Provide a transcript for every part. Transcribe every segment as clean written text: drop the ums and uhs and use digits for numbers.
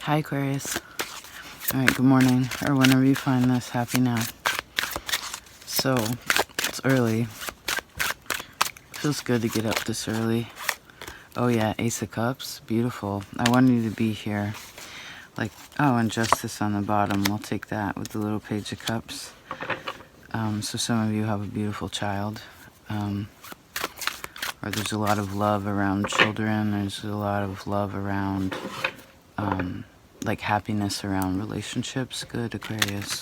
Hi, Aquarius. Alright, good morning, or whenever you find this, happy now. So, it's early. Feels good to get up this early. Oh yeah, Ace of Cups, beautiful. I wanted you to be here. Like, oh, and Justice on the bottom, we'll take that with the little Page of Cups. So some of you have a beautiful child. Or there's a lot of love around children, there's a lot of love around, like happiness around relationships. Good, Aquarius.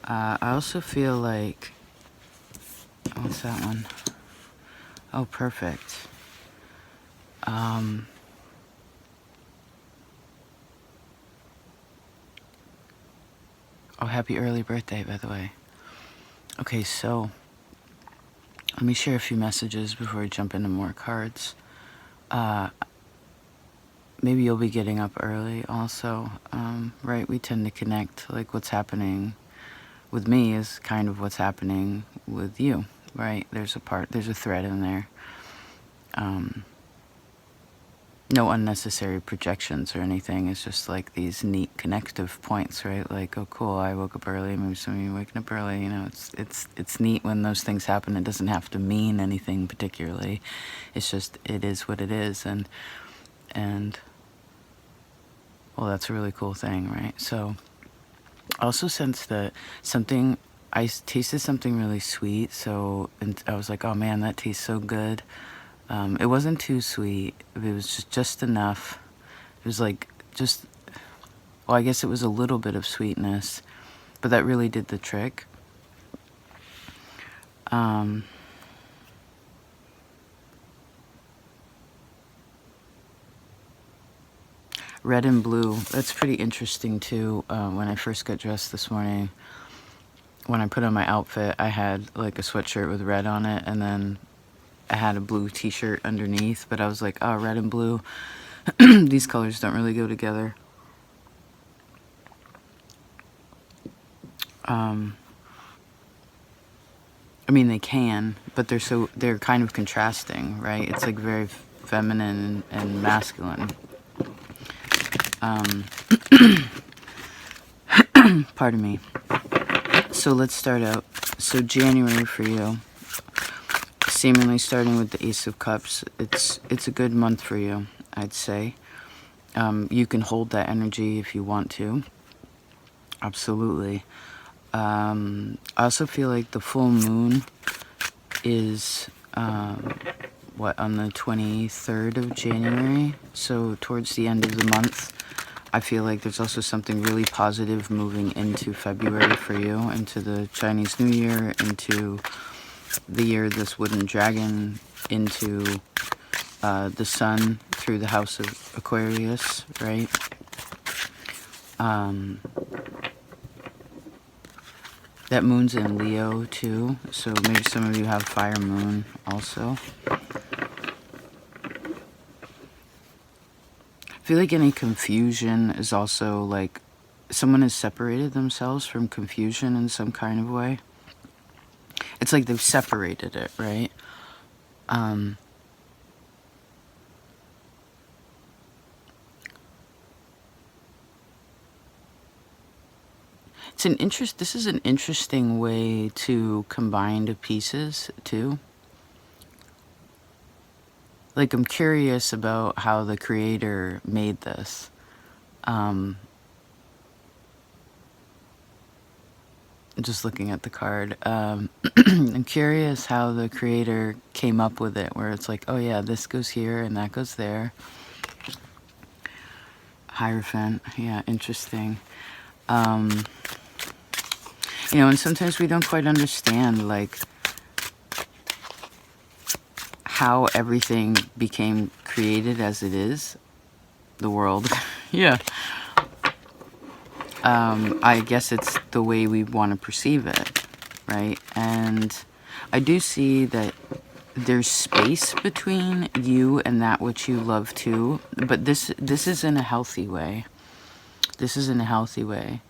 I also feel like, what's that one? Oh, perfect. Oh, happy early birthday, by the way. Okay, so let me share a few messages before we jump into more cards. Maybe you'll be getting up early also, right? We tend to connect, like what's happening with me is kind of what's happening with you, right? There's a thread in there. No unnecessary projections or anything. It's just like these neat connective points, right? Like, oh cool, I woke up early, maybe some of you waking up early, you know, it's neat when those things happen. It doesn't have to mean anything particularly. It's just, it is what it is, and well, that's a really cool thing, right? So I also sense that I tasted something really sweet, so, and I was like, oh man, that tastes so good. It wasn't too sweet. It was just enough. It was like well, I guess it was a little bit of sweetness, but that really did the trick. Red and blue, that's pretty interesting too. When I first got dressed this morning, when I put on my outfit, I had like a sweatshirt with red on it, and then I had a blue t-shirt underneath, but I was like, oh, red and blue, these colors don't really go together. I mean, they can, but they're kind of contrasting, right? It's like very feminine and masculine. Pardon me. So let's start out. So January for you, seemingly starting with the Ace of Cups, it's a good month for you, I'd say. You can hold that energy if you want to. Absolutely. I also feel like the full moon is, on the 23rd of January? So towards the end of the month, I feel like there's also something really positive moving into February for you, into the Chinese New Year, into the year of this wooden dragon, into the sun through the house of Aquarius, right? That moon's in Leo too, so maybe some of you have fire moon also. I feel like any confusion is also like someone has separated themselves from confusion in some kind of way. It's like they've separated it, right? This is an interesting way to combine the pieces too. Like, I'm curious about how the creator made this. Just looking at the card. I'm curious how the creator came up with it, where it's like, oh yeah, this goes here and that goes there. Hierophant, yeah, interesting. You know, and sometimes we don't quite understand, like, how everything became created as it is. The world. Yeah. I guess it's the way we want to perceive it, right? And I do see that there's space between you and that which you love too, but this is in a healthy way. This is in a healthy way.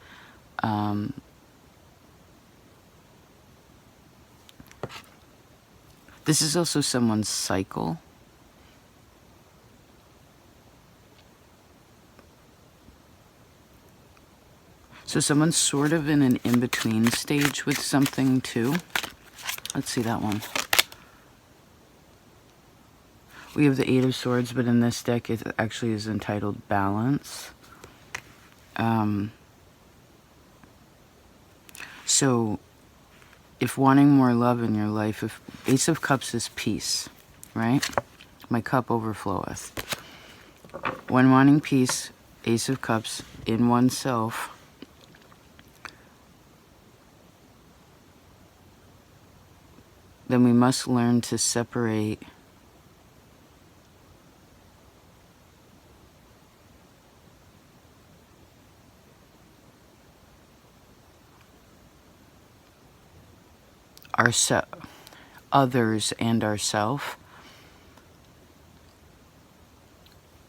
This is also someone's cycle, So someone's sort of in an in-between stage with something too. Let's see that one. We have the Eight of Swords, but in this deck it actually is entitled Balance. So if wanting more love in your life, if Ace of Cups is peace, right? My cup overfloweth. When wanting peace, Ace of Cups in oneself, then we must learn to separate others and ourself.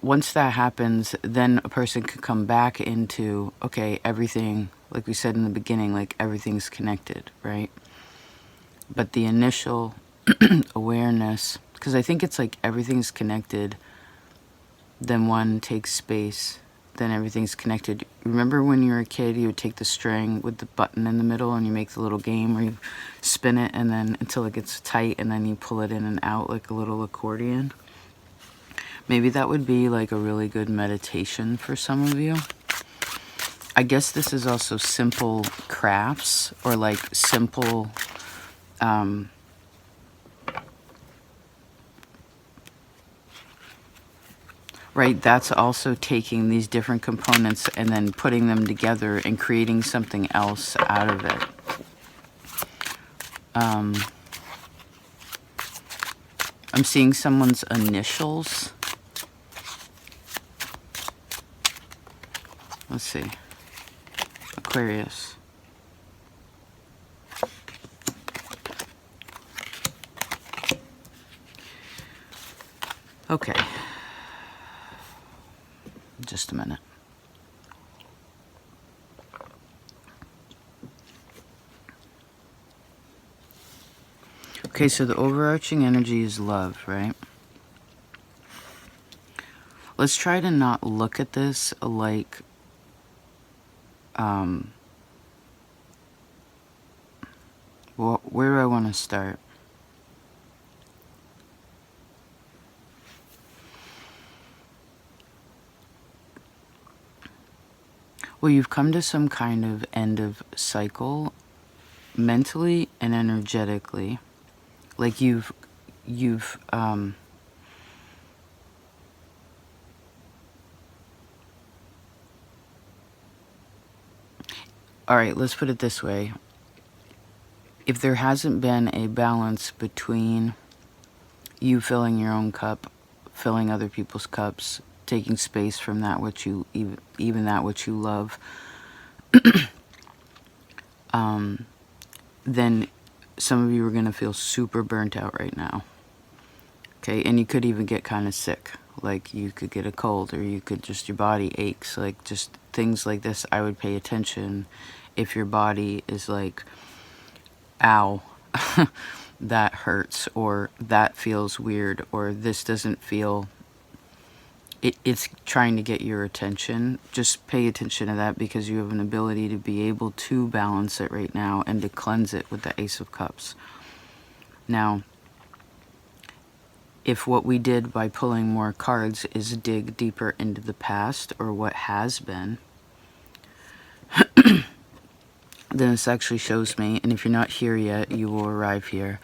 Once that happens, then a person can come back into, okay, everything, like we said in the beginning, like everything's connected, right? But the initial awareness, because I think it's like everything's connected, then one takes space, then everything's connected. Remember when you were a kid, you would take the string with the button in the middle and you make the little game where you spin it and then until it gets tight and then you pull it in and out like a little accordion? Maybe that would be like a really good meditation for some of you. I guess this is also simple crafts or like simple right, that's also taking these different components and then putting them together and creating something else out of it. I'm seeing someone's initials. Let's see. Aquarius. Okay. Just a minute. Okay, so the overarching energy is love, right? Let's try to not look at this like well, where do I want to start? Well, you've come to some kind of end of cycle mentally and energetically. Like you've all right, let's put it this way. If there hasn't been a balance between you filling your own cup, filling other people's cups, taking space from that which you, even that which you love, then some of you are going to feel super burnt out right now. Okay, and you could even get kind of sick. Like you could get a cold or you could just, your body aches. Like just things like this, I would pay attention if your body is like, ow, that hurts, or that feels weird, or this doesn't feel, it's trying to get your attention. Just pay attention to that because you have an ability to be able to balance it right now and to cleanse it with the Ace of Cups. Now, if what we did by pulling more cards is dig deeper into the past or what has been, then this actually shows me, and if you're not here yet, you will arrive here.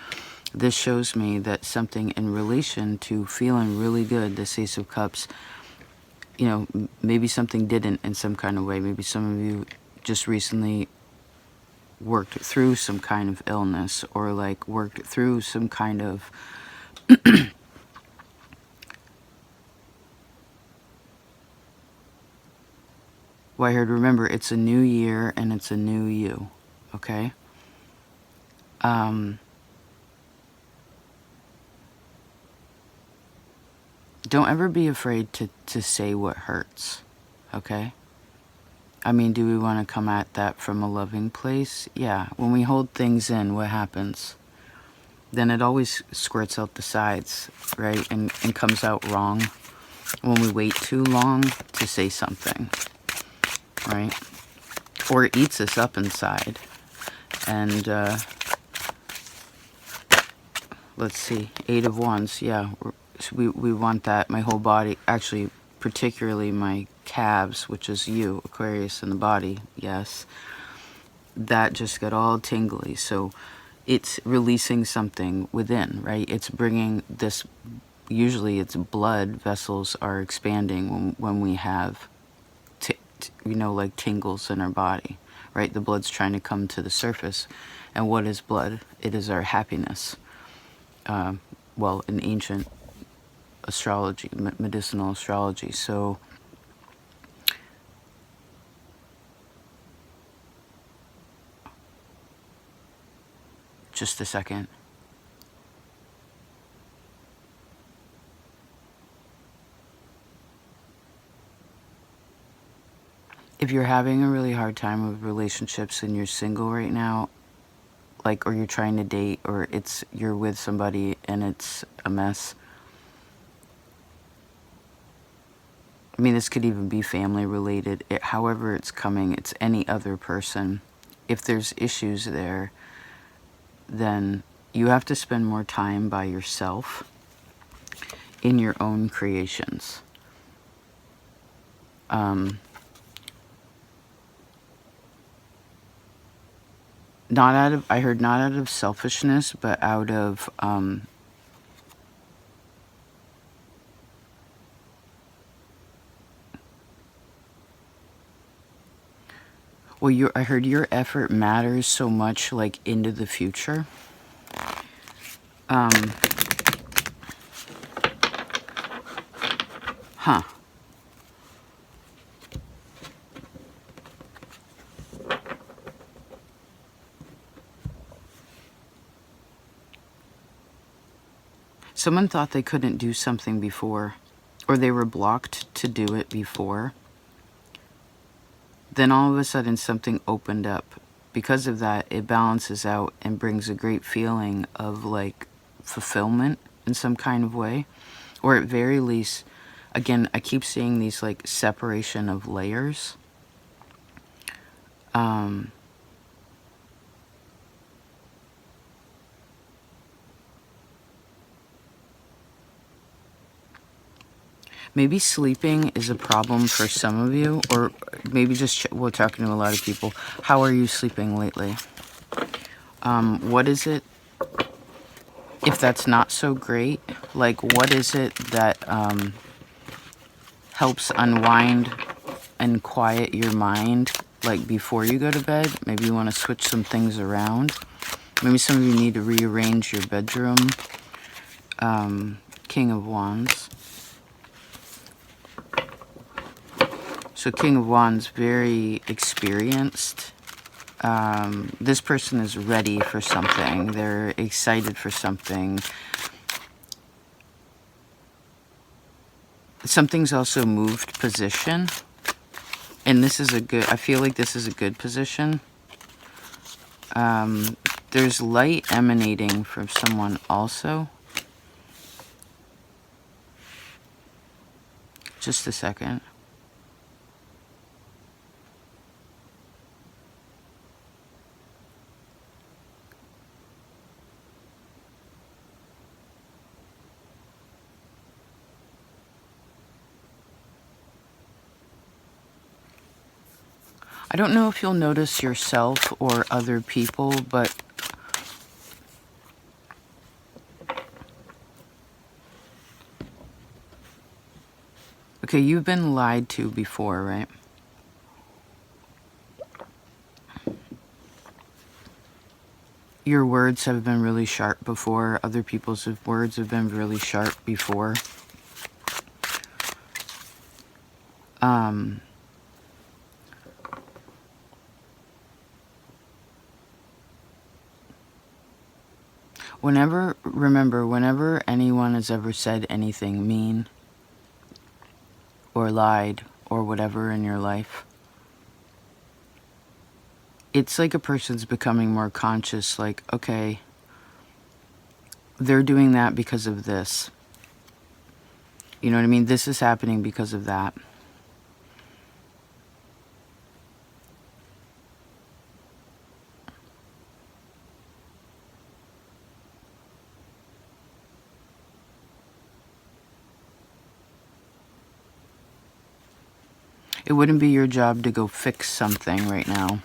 This shows me that something in relation to feeling really good, this Ace of Cups, you know, maybe something didn't in some kind of way. Maybe some of you just recently worked through some kind of illness or like worked through some kind of well, I heard, remember, it's a new year and it's a new you, okay? Don't ever be afraid to say what hurts, okay? I mean, do we want to come at that from a loving place? Yeah. When we hold things in, what happens? Then it always squirts out the sides, right? And comes out wrong when we wait too long to say something, right? or eats us up inside. And let's see, 8 of Wands. Yeah, we want that. My whole body, actually, particularly my calves, which is you, Aquarius, in the body. Yes, that just got all tingly. So it's releasing something within, right? It's bringing this, usually it's blood vessels are expanding when we have, you know, like tingles in our body, right? The blood's trying to come to the surface. And what is blood? It is our happiness. Well, in ancient astrology, medicinal astrology. So just a second. If you're having a really hard time with relationships and you're single right now, like, or you're trying to date, or you're with somebody and it's a mess. I mean, this could even be family related. However it's coming, it's any other person. If there's issues there, then you have to spend more time by yourself in your own creations. I heard not out of selfishness, but out of, well, I heard your effort matters so much, like, into the future. Huh. Someone thought they couldn't do something before, or they were blocked to do it before. Then all of a sudden something opened up. Because of that, it balances out and brings a great feeling of, like, fulfillment in some kind of way. Or at very least, again, I keep seeing these, like, separation of layers. Maybe sleeping is a problem for some of you, or maybe just, we're talking to a lot of people. How are you sleeping lately? What is it, if that's not so great, like, what is it that helps unwind and quiet your mind, like, before you go to bed? Maybe you want to switch some things around. Maybe some of you need to rearrange your bedroom. King of Wands. So King of Wands, very experienced. This person is ready for something. They're excited for something. Something's also moved position. And this is I feel like this is a good position. There's light emanating from someone also. Just a second. I don't know if you'll notice yourself or other people, but okay, you've been lied to before, right? Your words have been really sharp before. Other people's words have been really sharp before. Remember, whenever anyone has ever said anything mean or lied or whatever in your life, it's like a person's becoming more conscious, like, okay, they're doing that because of this. You know what I mean? This is happening because of that. It wouldn't be your job to go fix something right now.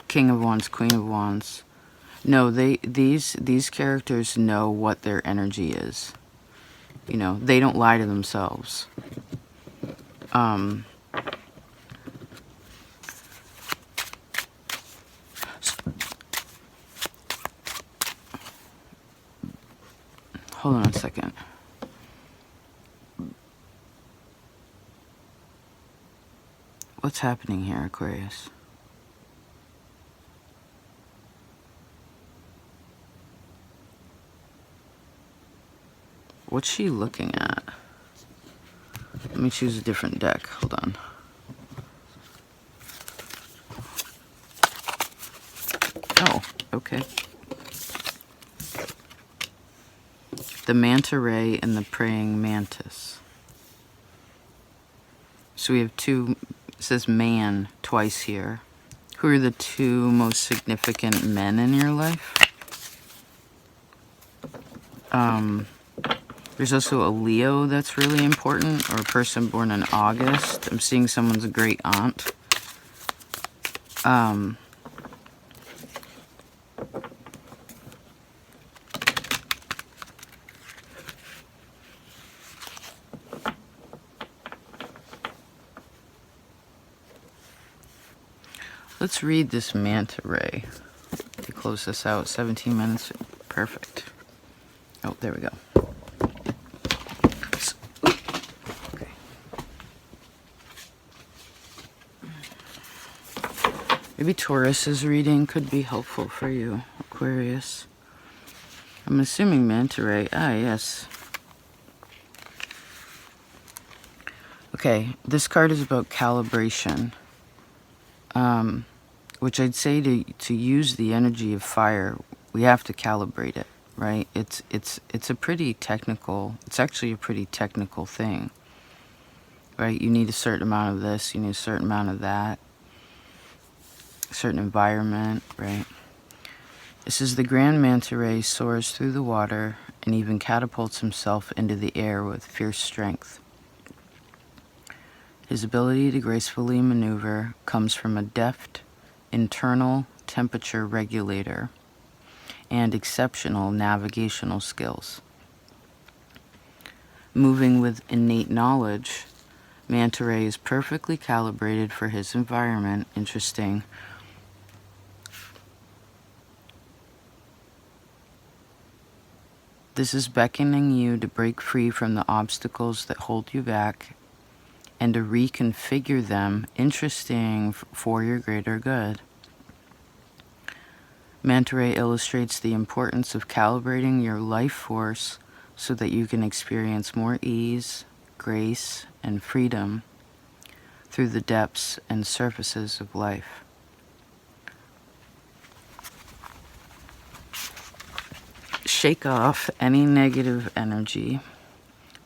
King of Wands, Queen of Wands. No, these characters know what their energy is. You know, they don't lie to themselves. Hold on a second. What's happening here, Aquarius? What's she looking at? Let me choose a different deck. Hold on. Oh, okay. The Manta Ray and the Praying Mantis. So we have two, it says man twice here. Who are the two most significant men in your life? There's also a Leo that's really important, or a person born in August. I'm seeing someone's great aunt. Let's read this Manta Ray to close this out. 17 minutes. Perfect. Oh, there we go. Okay. Maybe Taurus's reading could be helpful for you, Aquarius. I'm assuming Manta Ray. Ah, yes. Okay, this card is about calibration. Which I'd say to use the energy of fire, we have to calibrate it, right? It's a pretty technical, it's actually a pretty technical thing, right? You need a certain amount of this, you need a certain amount of that, a certain environment, right? This is the Grand Manta Ray soars through the water and even catapults himself into the air with fierce strength. His ability to gracefully maneuver comes from a deft internal temperature regulator and exceptional navigational skills. Moving with innate knowledge, Manta Ray is perfectly calibrated for his environment. Interesting. This is beckoning you to break free from the obstacles that hold you back and to reconfigure them, interesting, for your greater good. Manta Ray illustrates the importance of calibrating your life force so that you can experience more ease, grace, and freedom through the depths and surfaces of life. Shake off any negative energy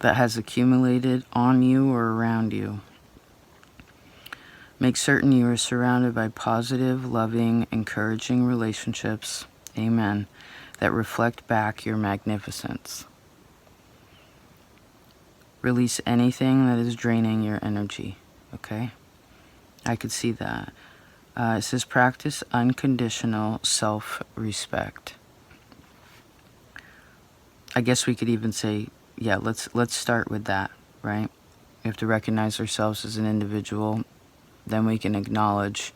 that has accumulated on you or around you. Make certain you are surrounded by positive, loving, encouraging relationships, amen, that reflect back your magnificence. Release anything that is draining your energy, okay? I could see that. It says practice unconditional self-respect. I guess we could even say, yeah, let's start with that, right? We have to recognize ourselves as an individual. Then we can acknowledge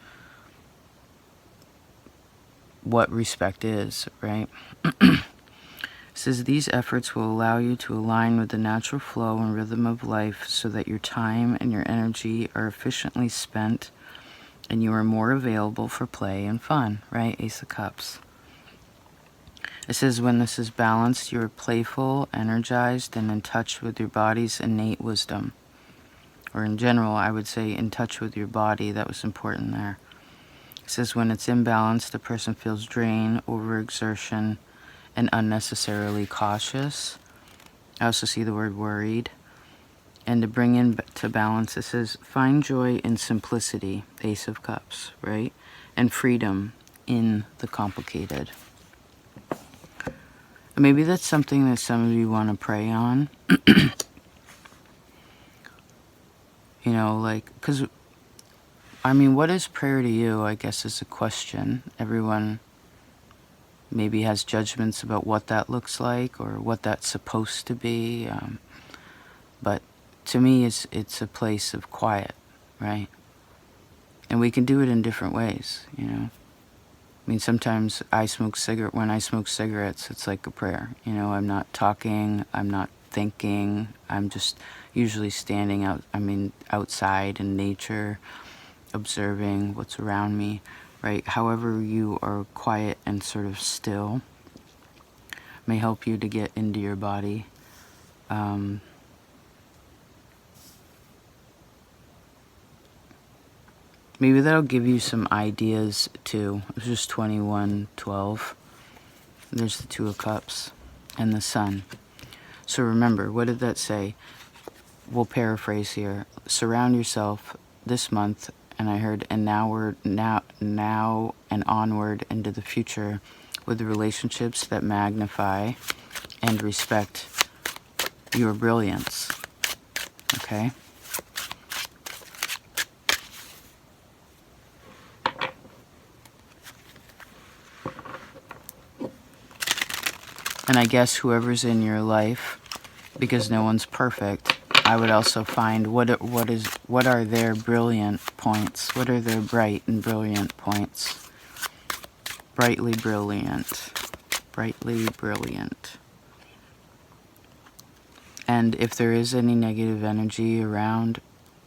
what respect is, right? It says these efforts will allow you to align with the natural flow and rhythm of life so that your time and your energy are efficiently spent and you are more available for play and fun, right? Ace of Cups. It says when this is balanced, you are playful, energized, and in touch with your body's innate wisdom. Or in general, I would say in touch with your body. That was important there. It says when it's imbalanced, a person feels drain, overexertion, and unnecessarily cautious. I also see the word worried. And to bring in to balance, it says find joy in simplicity, Ace of Cups, right? And freedom in the complicated. Maybe that's something that some of you want to pray on. You know, like, because, I mean, what is prayer to you, I guess, is a question. Everyone maybe has judgments about what that looks like or what that's supposed to be. But to me, it's a place of quiet, right? And we can do it in different ways, you know. I mean, sometimes when I smoke cigarettes, it's like a prayer. You know, I'm not talking, I'm not thinking, I'm just usually standing outside in nature, observing what's around me, right? However you are quiet and sort of still may help you to get into your body. Maybe that'll give you some ideas too. It was just 21:12. There's the Two of Cups and the Sun. So remember, what did that say? We'll paraphrase here. Surround yourself this month, and I heard, and now and onward into the future with the relationships that magnify and respect your brilliance. Okay? And I guess whoever's in your life, because no one's perfect, I would also find what are their brilliant points? What are their bright and brilliant points? Brightly brilliant. Brightly brilliant. And if there is any negative energy around,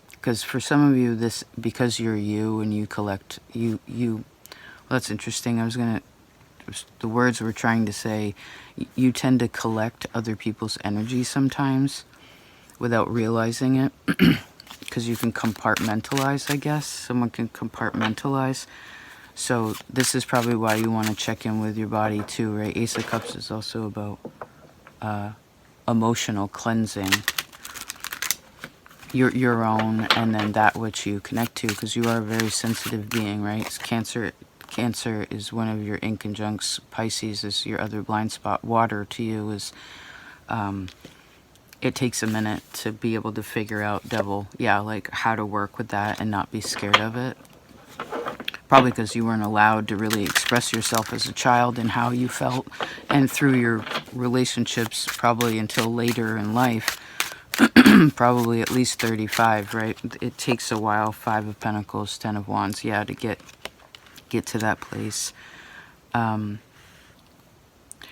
because for some of you, because you're you and you collect, well, that's interesting. The words we're trying to say, you tend to collect other people's energy sometimes without realizing it, because you can compartmentalize, I guess. Someone can compartmentalize. So this is probably why you want to check in with your body too, right? Ace of Cups is also about emotional cleansing. Your own, and then that which you connect to, because you are a very sensitive being, right? It's Cancer is one of your inconjuncts. Pisces is your other blind spot. Water to you is, it takes a minute to be able to figure out like how to work with that and not be scared of it. Probably because you weren't allowed to really express yourself as a child and how you felt, and through your relationships probably until later in life, probably at least 35, right? It takes a while. 5 of Pentacles, 10 of Wands, to get to that place.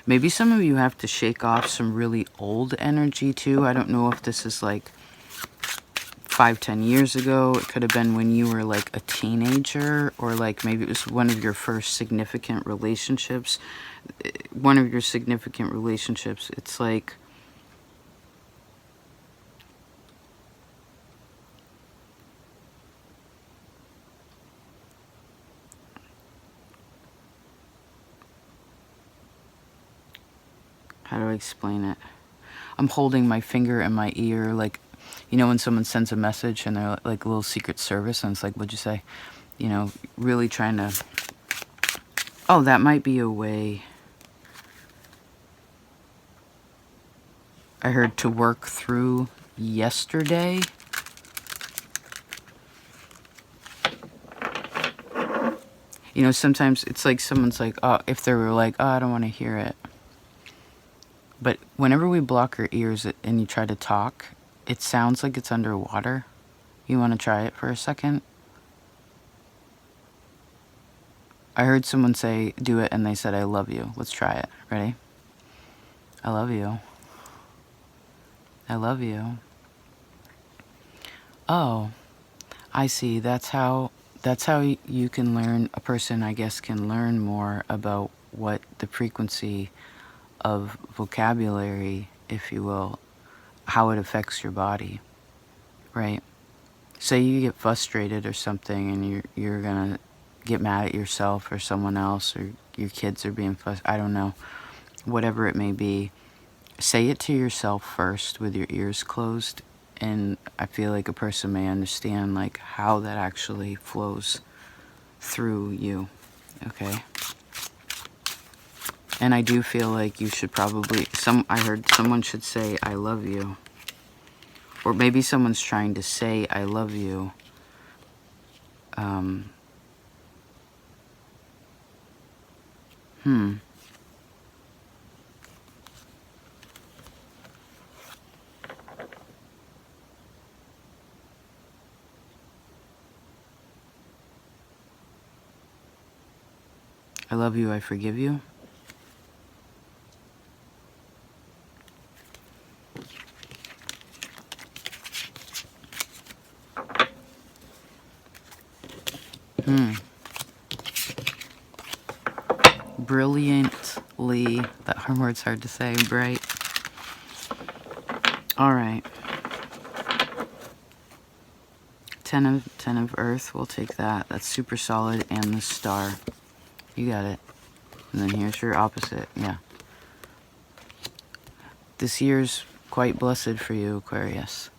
Maybe some of you have to shake off some really old energy too. I don't know if this is like 5-10 years ago. It could have been when you were like a teenager, or like maybe it was one of your first significant relationships. It's like, how do I explain it? I'm holding my finger in my ear, like, you know when someone sends a message and they're like a little secret service, and it's like, what'd you say? You know, really trying to, oh, that might be a way. I heard to work through yesterday. You know, sometimes it's like someone's like, oh, if they were like, oh, I don't want to hear it. But whenever we block our ears and you try to talk, it sounds like it's underwater. You want to try it for a second? I heard someone say, do it, and they said, I love you. Let's try it. Ready? I love you. I love you. Oh, I see. That's how you can learn, a person, I guess, can learn more about what the frequency of vocabulary, if you will, how it affects your body, right? Say you get frustrated or something, and you're gonna get mad at yourself or someone else, or your kids are being frustrated, I don't know, whatever it may be. Say it to yourself first with your ears closed, and I feel like a person may understand like how that actually flows through you, okay? And I do feel like you should probably, I heard someone should say, I love you. Or maybe someone's trying to say, I love you. I love you, I forgive you. Brilliantly, that word's hard to say, bright. All right. 10 of Earth, we'll take that. That's super solid, and the star. You got it. And then here's your opposite, yeah. This year's quite blessed for you, Aquarius.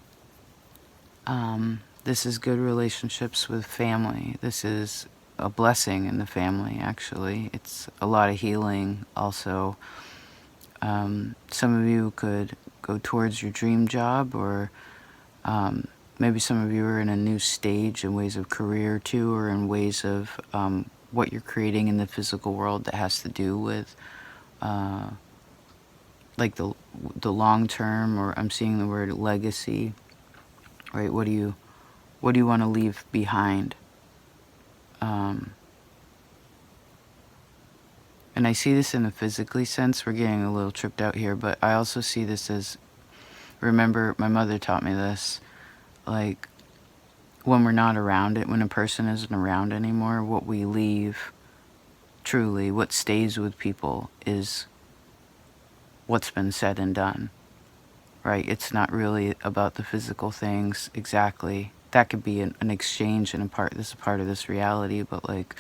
This is good relationships with family. This is a blessing in the family, actually. It's a lot of healing also. Some of you could go towards your dream job, or maybe some of you are in a new stage in ways of career too, or in ways of what you're creating in the physical world that has to do with like the long term, or I'm seeing the word legacy, right? What do you want to leave behind? And I see this in a physically sense. We're getting a little tripped out here, but I also see this as, remember, my mother taught me this, like, when we're not around it, when a person isn't around anymore, what we leave, truly, what stays with people is what's been said and done, right? It's not really about the physical things exactly. That could be an exchange and this is a part of this reality, but like,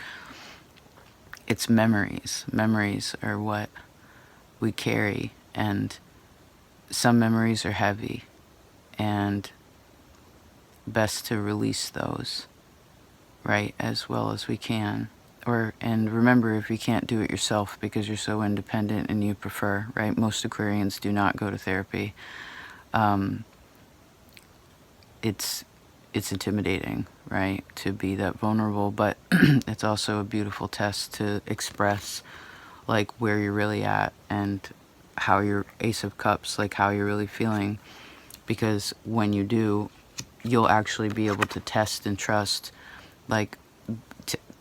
it's memories. Memories are what we carry, and some memories are heavy, and best to release those, right, as well as we can. And remember, if you can't do it yourself because you're so independent and you prefer, right, most Aquarians do not go to therapy. It's intimidating, right, to be that vulnerable, but it's also a beautiful test to express, like, where you're really at and how your Ace of Cups, like, how you're really feeling, because when you do, you'll actually be able to test and trust, like,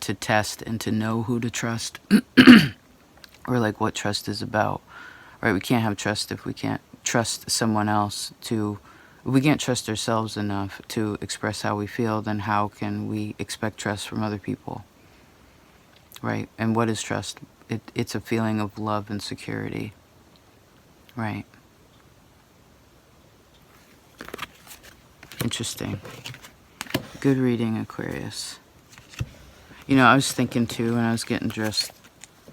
to test and to know who to trust, or, like, what trust is about, right? We can't have trust if we can't trust someone else to... If we can't trust ourselves enough to express how we feel, then how can we expect trust from other people, right? And what is trust? It's a feeling of love and security, right? Interesting. Good reading, Aquarius. You know, I was thinking too, when I was getting dressed,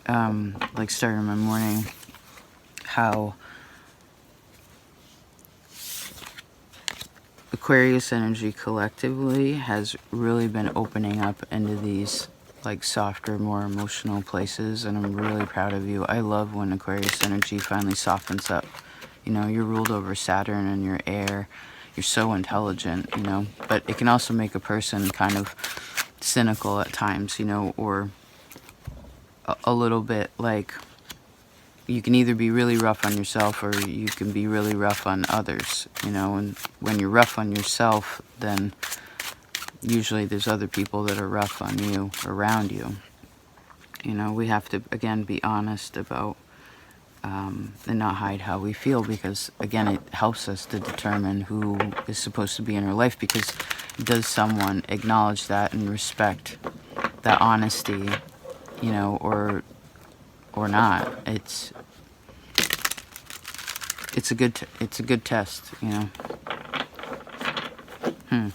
like starting my morning, how Aquarius energy collectively has really been opening up into these, like, softer, more emotional places, and I'm really proud of you. I love when Aquarius energy finally softens up. You know, you're ruled over Saturn and you're air. You're so intelligent, you know, but it can also make a person kind of cynical at times, you know, or a little bit like... You can either be really rough on yourself, or you can be really rough on others, you know, and when you're rough on yourself, then usually there's other people that are rough on you, around you. You know, we have to, again, be honest about, and not hide how we feel, because, again, it helps us to determine who is supposed to be in our life, because does someone acknowledge that and respect that honesty, you know, or not. It's a good test, you know. I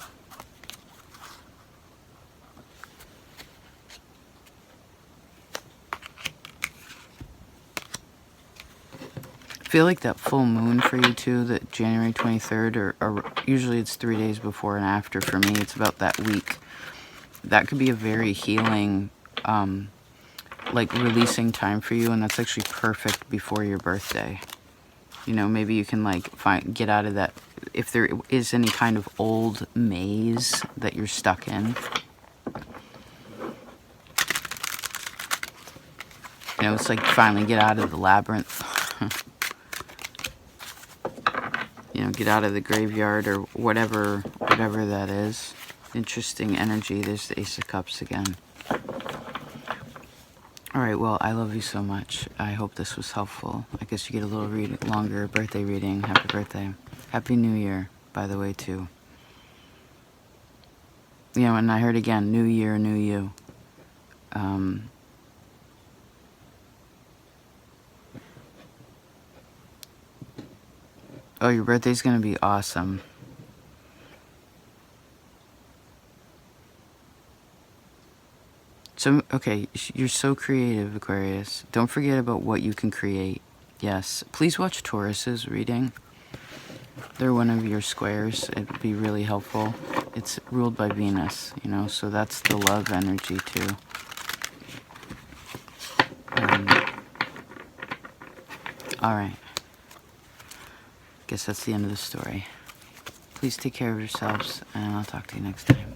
feel like that full moon for you too, that January 23rd, or usually it's 3 days before and after. For me, it's about that week. That could be a very healing like releasing time for you, and that's actually perfect before your birthday. You know, maybe you can like get out of that, if there is any kind of old maze that you're stuck in. You know, it's like finally get out of the labyrinth. You know, get out of the graveyard or whatever that is. Interesting energy. There's the Ace of Cups again. Alright, well, I love you so much. I hope this was helpful. I guess you get a little longer birthday reading. Happy birthday. Happy New Year, by the way, too. You know, and I heard again, New Year, New You. Oh, your birthday's gonna be awesome. So, okay, you're so creative, Aquarius. Don't forget about what you can create. Yes. Please watch Taurus's reading. They're one of your squares. It'd be really helpful. It's ruled by Venus, you know, so that's the love energy, too. Alright. Guess that's the end of the story. Please take care of yourselves, and I'll talk to you next time.